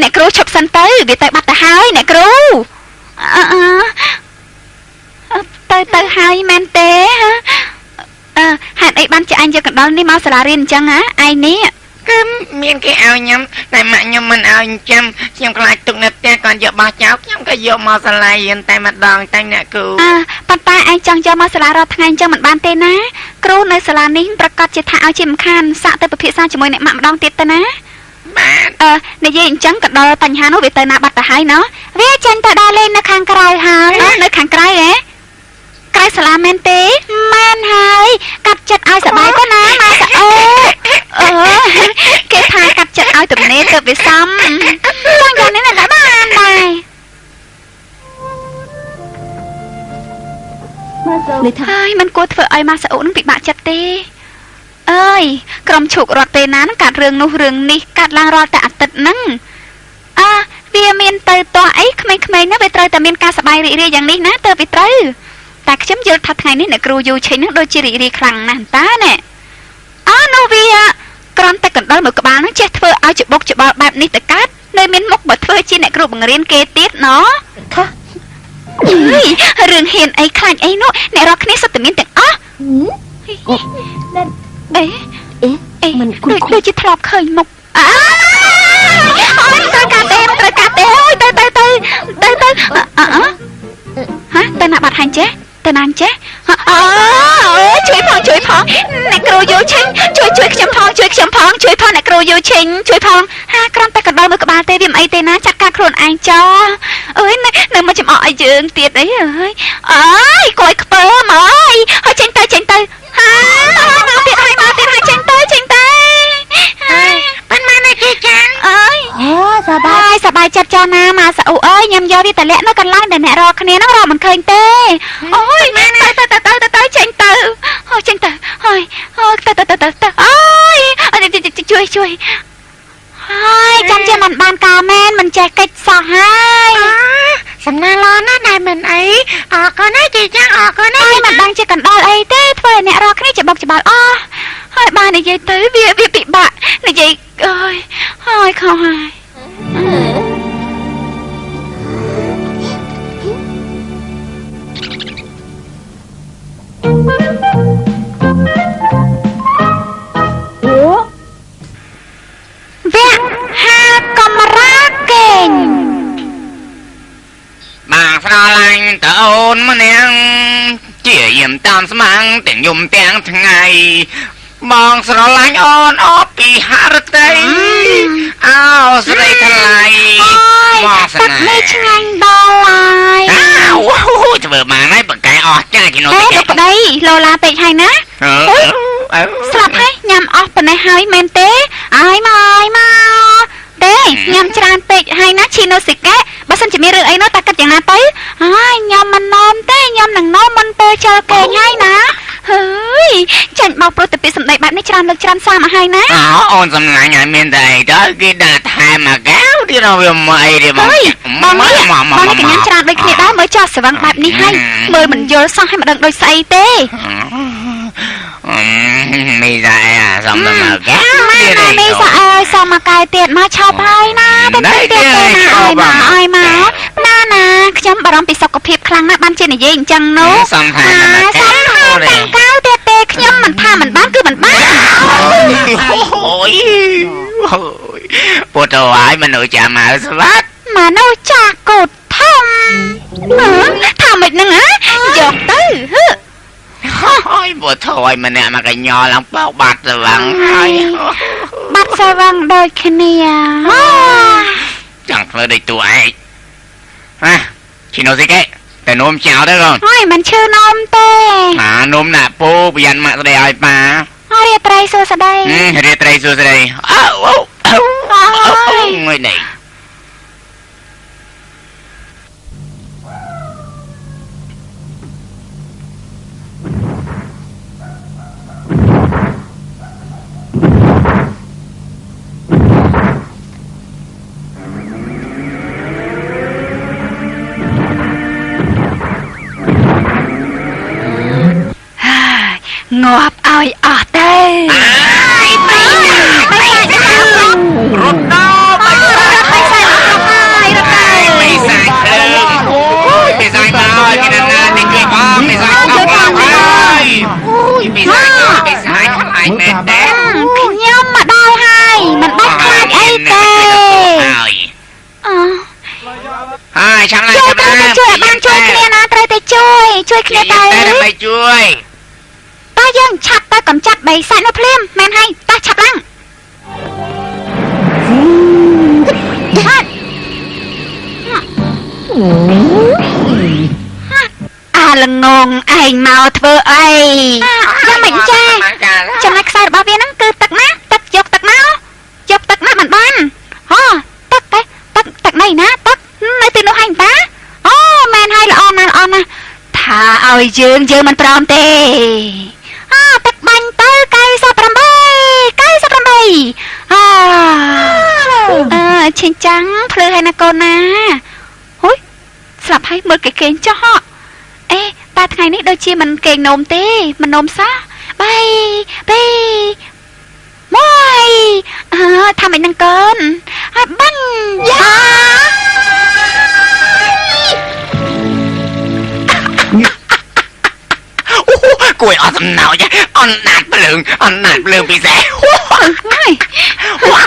អ្នកគ្រូឈប់សិនទៅវាទៅបាត់ទៅហើយអ្នកគ្រូទៅហើយមែនទេហេតុអីបានជាអញយកកណ្ដុរនេះមកសាលារៀនអញ្ចឹងហ៎ឯងនេះគឺមានគេឲ្យញ៉ាំតែម៉ាក់ខ្ញុំមិនឲ្យអញ្ចឹងខ្ញុំខ្លាចទុកនៅផ្ទះគាត់យកបោះចោលខ្ញុំក៏យកមកសាលារៀនតែម្ដងតែអ្នកគ្រូប៉ុន្តែឯងចង់យកមកសាលារាល់ថ្ងៃអញ្ចឹងមិនបានទេណាគ្រូនៅសាលានេះប្រកាសជាថាឲ្យជាមិនខានសាក់ទៅពិភាក្សាជាមួយអ្នកម៉ាក់ម្ដងទៀតទៅណានិយាយអញ្ចឹងក៏ដល់បញ្ហានោះវាទៅណាបាត់ទៅហើយណោះវាចេញទៅដើរលេងនៅខាងក្រៅហើយនៅខាងក្រៅហ៎ក្រៅសាលាមែនទេមែនហើយកាត់ចិត្តឲ្យសប្បាយទៅណាម៉ែស្អើគេថាកាត់ចិត្តឲ្យទំនេរទៅវាសមចង់យ៉ាងនេះណាបានដែរនេះហើយมันគួរធ្វើឲ្យម៉ាស្អ៊ូនឹងពិបាកចិត្តទេអើយក្រុមឈូករត់ពេលណានឹងកាត់រឿងនោះរឿងនេះកាត់ឡើងរាល់តែអាទិត្យហ្នឹងវាមានទៅតោះអីក្មេងៗណាវាត្រូវតែមានការសប្បាយរីករាយយ៉ាងនេះណាទៅវាត្រូវតែខ្ញុំយល់ថាថ្ងៃនេះអ្នកគ្រូយូឆេងនឹងដូចជារីករាយខ្លាំងណាស់តាណែនោះវាគ្រាន់តែកណ្ដុរមួយក្បាលនឹងចេះធ្វើឲ្យច្បុកច្បល់បែបនេះទៅកើតនៅមានមុខបើធ្វើជាអ្នកគ្រូបង្រៀនគេទៀតណោះរឿងហ៊ានអីខ្លាចអីនោះអ្នករកគ្នាសុទ្ធតែមានទាំងអស់មិនដូចជាធ្លាប់ឃើញមុខត្រូវកាត់ទេត្រូវកាត់ទេអូយទៅទៅណាបាត់ហាញ់ចេះទៅណាចេះជួយផងអ្នកគ្រូយូឆេងជួយខ្ញុំផងជួយផងអ្នកគ្រូយូឆេងជួយផងគ្រាន់តែកណ្ដុរមួយក្បាលទេវាមិនអីទេណាចាត់ការខ្លួនឯងចោអើយនៅមកចំអកឲ្យយើងទៀតអីអើយគួយខ្ពើមអើយហើយចេញទៅមកទៀតហើយចេញទៅប៉ិនមកនៅគេចានអើយសប្បាយចិត្តចោះណាម៉ាស្អ៊ូអើយញ៉ាំយកវាតលាក់នៅកន្លែងដែលអ្នករកគ្នាហ្នឹងរកមិនឃើញទេអូយទៅចេញទៅហើយចេញទៅហើយទៅអើយជួយហើយចាំជាមិនបានការមែនមិនចេះកិច្ចសោះហើយសំណាឡណាដែរមិនអីអរគុណណាជីចាអរគុណណាមិនដឹងជាកណ្ដុរអីទេធ្វើឲ្យអ្នករកគ្នាច្បុកច្បល់អស់ហើយបាននិយាយទៅវាពិបាកនិយាយអើយហើយខុសហើយស្រឡាញ់តើអូនម្នាក់ជាយាមតាមស្មាំងទាំងយំទាំងថ្ងៃបងស្រឡាញ់អូនអបពីហរតីអោស្រីថ្លៃមកស្នេហ៍នេះឆ្ងាញ់ដល់ហើយធ្វើបានហើយបកកែអស់ចាជីណូតិកប្តីឡូឡាពេកហើយណាស្លាប់ហើយញ៉ាំអស់ប៉ុណ្ណេះហើយមែនទេអើយមកទេញ៉ាំច្រើនពេកហើយណាឈីណូសិកែបើសិនជាមានរឿងអីនោះតាគិតយ៉ាងណាទៅហើយញ៉ាំមិននំទេញ៉ាំនឹងនំមិនពេលចើគេងហើយណាហើយចាញ់មកព្រោះតែពាក្យសម្ដីបែបនេះច្រើនលើកច្រើនសារមកហើយណាអូនសំឡាញ់ឲ្យមានតែអីទៅគេដាក់ថែមកកៅទៀតវាមកអីទេបងកញ្ញាច្រើនដូចគ្នាដែរមើលចោះស្វឹងបែបនេះហើយមើលមិនយល់សោះឲ្យមិនដឹងដូចស្អីទេមីសាសំមកកែមីសាសំមកកែទៀតមកឆោបហើយណាទៅទៀតណាឲ្យមកណាខ្ញុំបារម្ភពីសុខភាពខ្លាំងណាស់បានជានិយាយអញ្ចឹងនោះសំថាតាំងកៅទៀតទេខ្ញុំមិនថាមិនបានគឺមិនបានអូយពុទ្ធហើយមនុស្សចាស់មកស្វាត់មនុស្សចាស់កូតធំថាមិនហ្នឹងយកទៅហើយពុទ្ធហើយម្នាក់មកកញ្ញល់ឡើងបោកបាត់ស្វាំងហើយបាត់ស្វាំងដូចគ្នាចង់ធ្វើដូចតួឯងឈីណូសិកែតែនំចោលទៅកូនហើយមិនឈឺនំទេនំដាក់ពូប្រយ័ត្នម៉ាក់ស្ដីឲ្យប៉ារាត្រីសួស្ដីរាត្រីសួស្ដីងុយនេះ Ủa บเอาออกเต้รถน้อไปใส่ไม่ใส่เครื่องไม่ใส่มากินนานๆนี่คือพ่อไม่ใส่ข้าวไม่ใส่ข้าวไอ้แม่แดงขย่อมมาได้ให้มันบัดคลาดไอ้เต้ช่างไรช่วยบ้านช่วยเคลียร์นะเตยแต่ช่วยเคลียร์ไปทำไมช่วยตายังชับตากำจัดใบสายนพลิมแมนให้ตาชับลังละงงไอ้เมาเธอไอ้ยังไม่แจ้จำนักสายบ้าเวียนั่งคือตักนะตักยกตักนะมันบ้านตักไหนนะตักในตีนหันตาแมนให้ละออนนะถ้าเอายืงมันปลอมเต้ตักบันเตอไก่สับรำใบชิงจังเพลให้นะโกนะหุ้ยสลับให้มือเก่งจ้าเอ๊ะตาไงนี่โดยชีมันเก่งนมเต้มันนมซะใบมวยทำไอ้นังเกินบั้นยากล้วยอ่อนสำเนาจ้ะอ่อนหนาดเปลืองปีแสว้า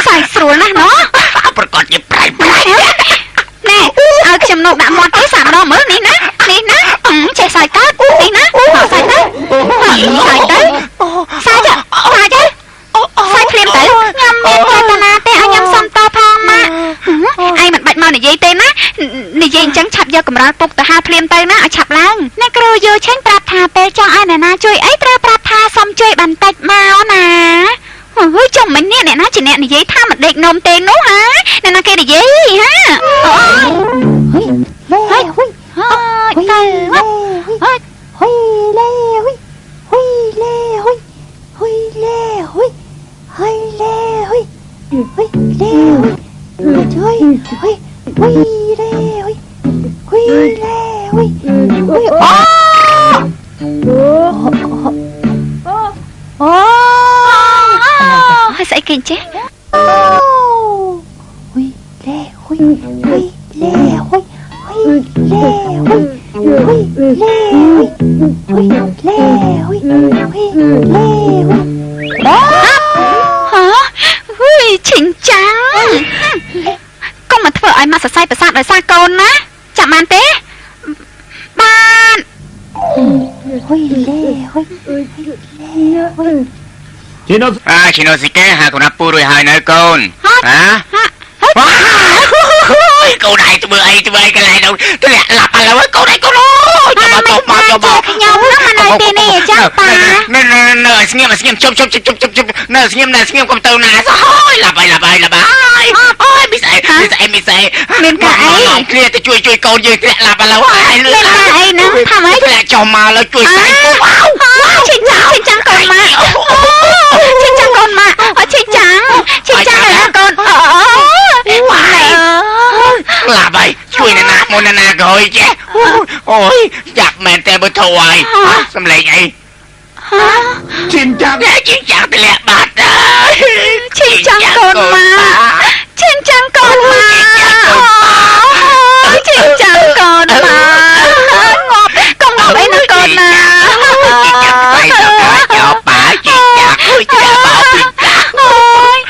ใส่สวยนะเนาะประกอบยิบไปแน่เอาจำนวนหนามอนที่3 รอบมื้อนี่นะใส่ใส่กั๊กนี่นะใส่กั๊กใส่กั๊กใส่จ้ะใส่เพลียมเต๋อยำเมียนเจตนาแต่ยำซ้ำต่อพองมาไอ้มันบัดมาในยัยเต้นะในยัยจังฉับยากำลังปลุกแต่หาเพลียมเต๋นะฉับลังในครูยูเช่นปราบทาเปจ้องไอ้น่ะนะช่วยไอ้เต๋อปราบทาซ้ำช่วยบันตัดมานะเฮ้ยจงมันเนี่ยนะจีเนี่ยในยัยท่ามันเด็กนมเตนู้ฮะเนี่ยนะแกในยัยฮะเฮ้ยเต๋อใส่กินเจ๊ชิงจังก็มาเถอะไอ้มาใส่ประสาทเลยซาโกนนะจับมันเต้บ้านชิโนสิเกะหาคนนับปูด้วยหายนะโกนcâu này tụi bay cái này đâu tôi lại lặp lại với câu này câu đó cho bà nhau nó mà nói tiền này chắc bà nè xem chụp nè xem con tàu này thôi là bài ôi bị say mình cái kia tôi chui câu gì tôi lặp lại với mình cái nó thằng ấy tôi lại cho mà nó chui say xin chăng con mà xin chăng con mà xin chăng là con là vậy chui nè rồi chứ ôi giặc mẹ tên bữa thôi xâm lệ vậy xin chăng tôi lẹ bạt xin chăng con mà xin chăng con mà con ngọt ấy nó con mà cho bà chị chặt ôi cha bảo bị chặt ôi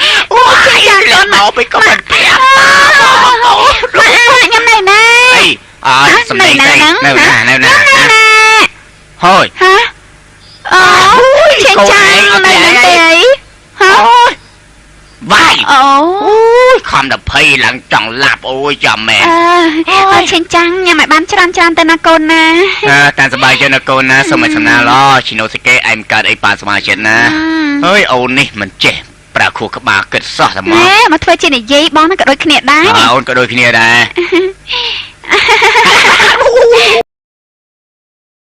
con mà bị con mình bẻ nhâm này nè xâm lệ đây nè thôi hả xin chăng này nè hả vai không được phi lặng tròn lạp ôi cho mẹ xin chăng nhà mày bán chăn tên là con nè ta sẽ bài cho nó con nè xong mày xong nào lo chỉ nói cái em cả đây ba xong chuyện nè ơi ôn đi mình trẻ bà khu các bà kết sọ là mà thuê trên này dây bón nó cả đôi kia đá ôn cả đôi kia đá